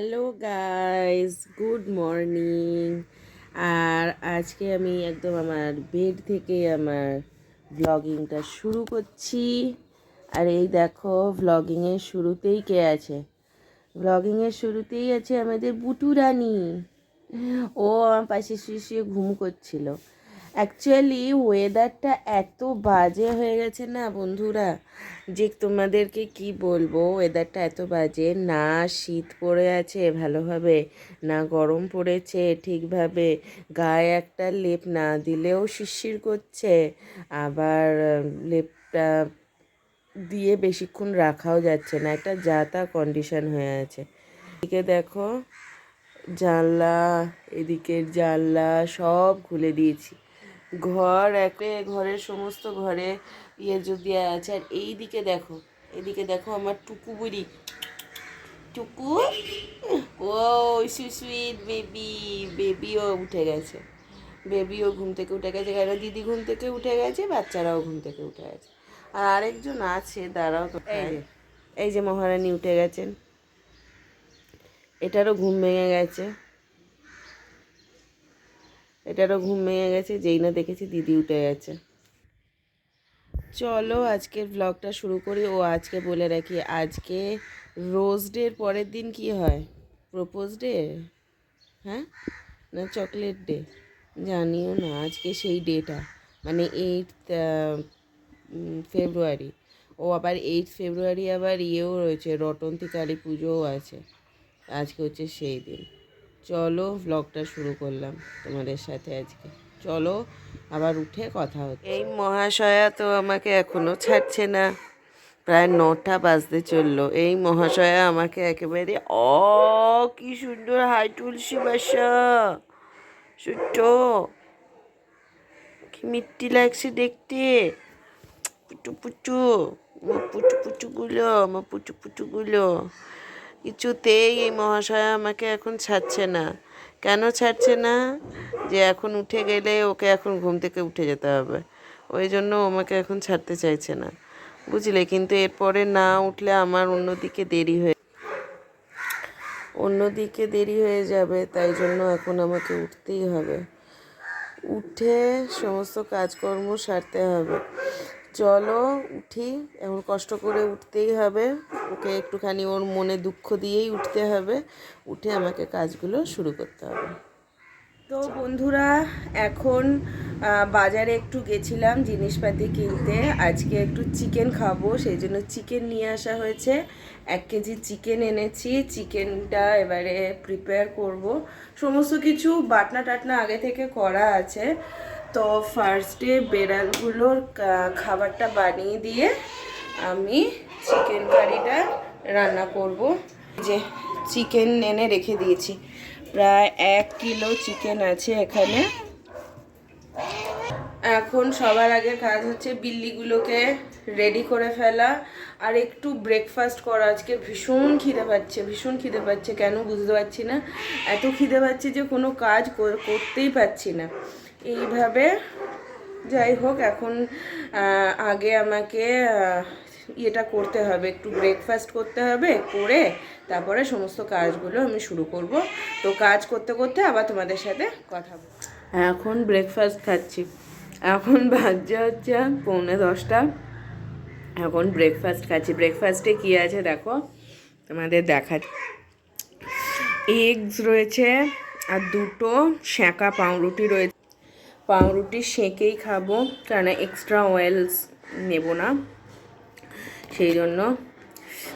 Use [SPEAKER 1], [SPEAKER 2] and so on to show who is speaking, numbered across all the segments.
[SPEAKER 1] Hello guys, good morning. আর আজকে আমি একদম আমার বেড থেকে আমার ব্লগিংটা শুরু করছি। আর এই দেখো, ব্লগিংয়ের শুরুতেই কে আছে? ব্লগিংয়ের শুরুতেই আছে আমাদের বুটু রানী। ও আমার পাশে শুয়ে শুয়ে ঘুম করছিল। অ্যাকচুয়ালি ওয়েদারটা এত বাজে হয়ে গেছে না বন্ধুরা, যে তোমাদেরকে কি বলবো। ওয়েদারটা এত বাজে, না শীত পড়ে আছে ভালোভাবে, না গরম পড়েছে ঠিকভাবে। গায়ে একটা লেপ না দিলেও শিরশির করছে, আবার লেপটা দিয়ে বেশিক্ষণ রাখাও যাচ্ছে না, একটা যা তা কন্ডিশন হয়ে আছে। এদিকে দেখো, জানলা, এদিকের জানলা সব খুলে দিয়েছি। ঘরের সমস্ত ঘরে যদি আছে। আর এদিকে দেখো আমার টুকু বুড়ি, টুকু, ও সুইট বেবি। বেবিও উঠে গেছে, বেবিও ঘুম থেকে উঠে গেছে, কারণ দিদি ঘুম থেকে উঠে গেছে, বাচ্চারাও ঘুম থেকে উঠে গেছে। আর আরেকজন আছে, দাঁড়াও তো, এই যে মহারানী উঠে গেছেন, এটারও ঘুম ভেঙে গেছে, যেই না দেখেছি দিদি উঠে গেছে। চলো আজকের ব্লগটা শুরু করি। আজকে বলে রাখি, আজকে রোজ ডের পরের দিন কি হয়? প্রপোজ ডে, হ্যাঁ, না চকলেট ডে, জানিও না। আজকে সেই ডেটা, মানে 8 ফেব্রুয়ারি। আবার 8 ফেব্রুয়ারি আবার ইয়েও রয়েছে, রটন্তী কালী পুজোও আছে। আজকে হচ্ছে সেই দিন। চলো ব্লগটা শুরু করলাম তোমাদের সাথে আজকে। চলো আবার উঠে কথা হচ্ছে। এই মহাশয়া তো আমাকে এখনো ছাড়ছে না, প্রায় 9টা বাজতে চললো। এই মহাশয়া আমাকে একেবারে কি সুন্দর, হাই তুলসী বাসা, ছোট্ট, কি মিষ্টি লাগছে দেখতে। পুটু পুটু, আমার পুটু পুটুগুলো, কিছুতেই এই মহাশয়া আমাকে এখন ছাড়ছে না। কেন ছাড়ছে না? যে এখন উঠে গেলে ওকে এখন ঘুম থেকে উঠে যেতে হবে, ওই জন্য আমাকে এখন ছাড়তে চাইছে না, বুঝলে। কিন্তু এরপরে না উঠলে আমার অন্যদিকে দেরি হয়ে যাবে, তাই জন্য এখন আমাকে উঠতেই হবে, উঠে সমস্ত কাজকর্ম সারতে হবে। চলো উঠি, এখন কষ্ট করে উঠতেই হবে, ওকে একটুখানি ওর মনে দুঃখ দিয়েই উঠতে হবে, উঠে আমাকে কাজগুলো শুরু করতে হবে। তো বন্ধুরা, এখন বাজারে একটু গেছিলাম জিনিসপাতি কিনতে। আজকে একটু চিকেন খাবো, সেই জন্য চিকেন নিয়ে আসা হয়েছে। 1 কেজি চিকেন এনেছি। চিকেনটা এবারে প্রিপেয়ার করব। সমস্ত কিছু বাটনা টাটনা আগে থেকে করা আছে। তো ফার্স্টে বেড়ালগুলোর খাবারটা বানিয়ে দিয়ে আমি চিকেন কারিটা রান্না করব। যে চিকেন এনে রেখে দিয়েছি, প্রায় 1 কিলো চিকেন আছে এখানে। এখন সবার আগে কাজ হচ্ছে বিল্লিগুলোকে রেডি করে ফেলা, আর একটু ব্রেকফাস্ট করা। আজকে ভীষণ খিদে পাচ্ছে, কেন বুঝতে পারছি না। এত খিদে পাচ্ছে যে কোনো কাজ করতেই পারছি না। এইভাবে যাই হোক, এখন আগে আমাকে ইয়েটা করতে হবে, একটু ব্রেকফাস্ট করতে হবে, করে তারপরে সমস্ত কাজগুলো আমি শুরু করব। তো কাজ করতে করতে আবার তোমাদের সাথে কথা বলবো। এখন ব্রেকফাস্ট খাচ্ছি, এখন বাজে হচ্ছে 9:45। এখন ব্রেকফাস্ট খাচ্ছি। ব্রেকফাস্টে কী আছে দেখো, তোমাদের দেখাচ্ছি। এগস রয়েছে, আর 2টো সেঁকা পাউরুটি রয়েছে। পাউরুটি সেঁকেই খাবো, কারণ এক্সট্রা অয়েলস নেব না, সেই জন্য।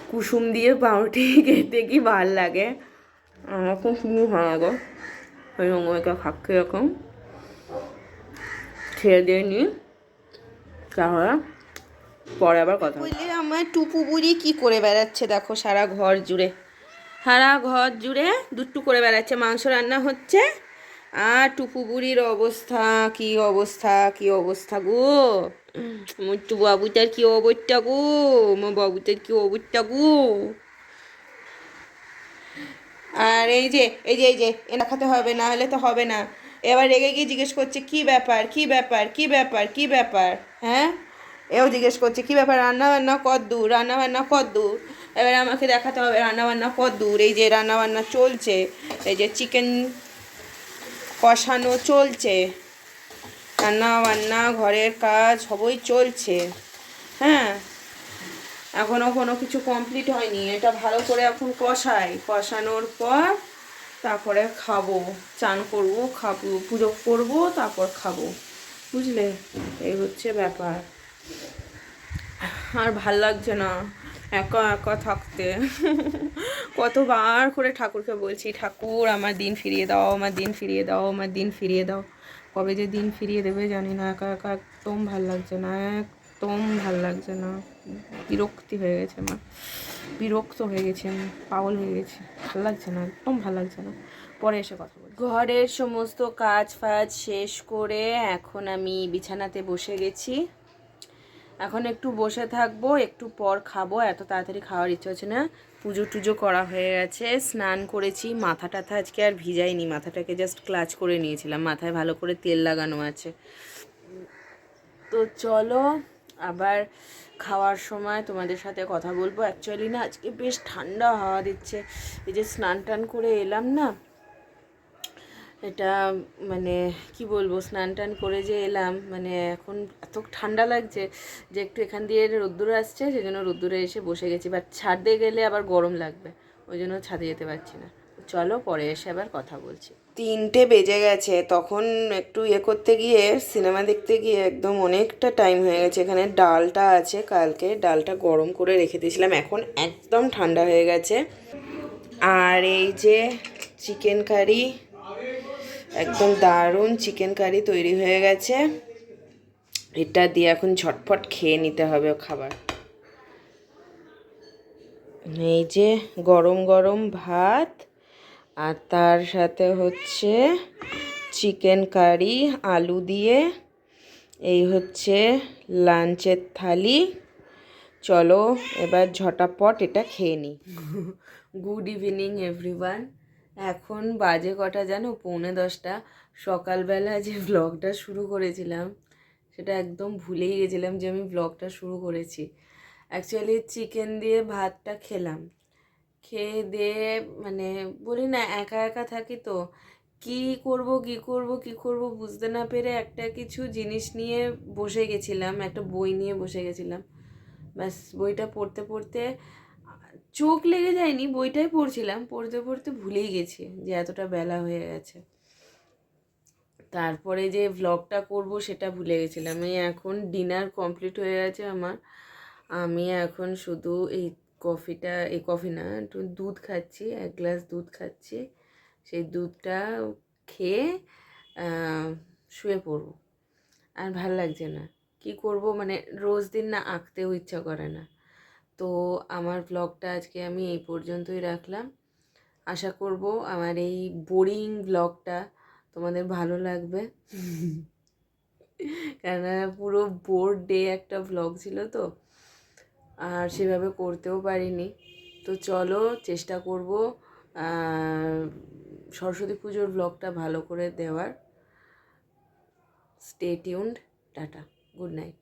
[SPEAKER 1] কুসুম দিয়ে পাউরুটি খেতে কি ভাল লাগে, আমার খুব ভালো লাগে, ওই জন্য এটা খাচ্ছি। এরকম ছেড়ে দিয়ে নিই, তাহলে পরে আবার কথা বললে। আমার টুপু বুড়ি কি করে বেড়াচ্ছে দেখো, সারা ঘর জুড়ে দুট্টু করে বেড়াচ্ছে। মাংস রান্না হচ্ছে, আর টুপু বুড়ির অবস্থা কি অবস্থা গো। মোট্টু বাবুটার কি অবস্থা গো, আমার বাবুটার কি অবস্থা গো। আর এই যে এ দেখাতে হবে, না হলে তো হবে না। এবার রেগে গিয়ে জিজ্ঞেস করছে কি ব্যাপার, হ্যাঁ। এও জিজ্ঞেস করছে কি ব্যাপার, রান্না বান্না কদ্দূর। এবার আমাকে দেখাতে হবে রান্নাবান্না কত দূর। এই যে রান্নাবান্না চলছে, এই যে চিকেন কষানো চলছে, রান্না বান্না ঘরের কাজ সবই চলছে। হ্যাঁ, এখনও কোনো কিছু কমপ্লিট হয়নি। এটা ভালো করে এখন কষাই, কষানোর পর তারপরে খাবো, চান করবো, খাবো, পুজো করবো, তারপর খাবো, বুঝলে? এই হচ্ছে ব্যাপার। আর ভাল লাগছে না একা একা থাকতে। কতবার করে ঠাকুরকে বলছি, ঠাকুর আমার দিন ফিরিয়ে দাও, আমার দিন ফিরিয়ে দাও, আমার দিন ফিরিয়ে দাও। কবে যে দিন ফিরিয়ে দেবে জানি না। একা একা একদম ভাল লাগছে না, একদম ভাল লাগছে না। বিরক্তি হয়ে গেছে আমার, বিরক্ত হয়ে গেছি আমি, পাগল হয়ে গেছি। ভাল লাগছে না, একদম ভাল লাগছে না। পরে এসে কথা বলি। ঘরের সমস্ত কাজ ফাজ শেষ করে এখন আমি বিছানাতে বসে গেছি। এখন একটু বসে থাকবো, একটু পর খাবো। এত তাড়াতাড়ি খাওয়ার ইচ্ছে হচ্ছে না। পুজো টুজো করা হয়ে গেছে, স্নান করেছি, মাথা টাথা আজকে আর ভিজাইনি, মাথাটাকে জাস্ট ক্লাচ করে নিয়েছিলাম, মাথায় ভালো করে তেল লাগানো আছে। তো চলো আবার খাওয়ার সময় তোমাদের সাথে কথা বলবো। অ্যাকচুয়ালি না আজকে বেশ ঠান্ডা হাওয়া দিচ্ছে। এই যে স্নান টান করে এলাম না, এটা মানে কি বলবো, স্নান টান করে যে এলাম, মানে এখন এত ঠান্ডা লাগছে যে একটু এখান দিয়ে রোদ্দুর আসছে, সেই জন্য রোদ্দুরে এসে বসে গেছি। বাট ছাদে গেলে আবার গরম লাগবে, ওই জন্য ছাদে যেতে পারছি না। চলো পরে এসে আবার কথা বলছি। 3টে বেজে গেছে, তখন একটু করতে গিয়ে, সিনেমা দেখতে গিয়ে একদম অনেকটা টাইম হয়ে গেছে। এখানে ডালটা আছে, কালকে ডালটা গরম করে রেখে দিয়েছিলাম, এখন একদম ঠান্ডা হয়ে গেছে। আর এই যে চিকেন কারি, একদম দারুণ চিকেন কারি তৈরি হয়ে গেছে। এটা দিয়ে এখন ঝটপট খেয়ে নিতে হবে খাবার। এই যে গরম গরম ভাত, আর তার সাথে হচ্ছে চিকেন কারি আলু দিয়ে। এই হচ্ছে লাঞ্চের থালি। চলো এবার ঝটাপট এটা খেয়ে নিই। Good evening everyone. এখন বাজে কটা জানো? 9:45। সকালবেলা যে ব্লগটা শুরু করেছিলাম সেটা একদম ভুলেই গেছিলাম যে আমি ব্লগটা শুরু করেছি। অ্যাকচুয়ালি চিকেন দিয়ে ভাতটা খেলাম, খেয়ে দিয়ে মানে বলি না একা একা থাকি তো, কি করব কি করব কি করব বুঝতে না পেরে একটা কিছু জিনিস নিয়ে বসে গেছিলাম, একটা বই নিয়ে বসে গেছিলাম। ব্যাস বইটা পড়তে পড়তে চোখ লেগে যায়নি, বইটাই পড়ছিলাম, পড়তে পড়তে ভুলেই গেছি যে এতটা বেলা হয়ে গেছে। তারপরে যে ভ্লগটা করব সেটা ভুলে গেছিলাম। এই এখন ডিনার কমপ্লিট হয়ে গেছে আমার। আমি এখন শুধু এই কফিটা, এই কফি না, একটু দুধ খাচ্ছি, 1 গ্লাস দুধ খাচ্ছি। সেই দুধটা খেয়ে শুয়ে পড়ব। আর ভাল লাগছে না, কি করব, মানে রোজ দিন না আঁকতেও ইচ্ছা করে না। তো আমার ব্লগটা আজকে আমি এই পর্যন্তই রাখলাম। আশা করব আমার এই বোরিং ব্লগটা তোমাদের ভালো লাগবে। কেননা পুরো বোর ডে একটা ব্লগ ছিল তো, আর সেভাবে করতেও পারিনি। তো চলো চেষ্টা করব সরস্বতী পুজোর ব্লগটা ভালো করে দেওয়ার। Stay tuned. Tata, good night.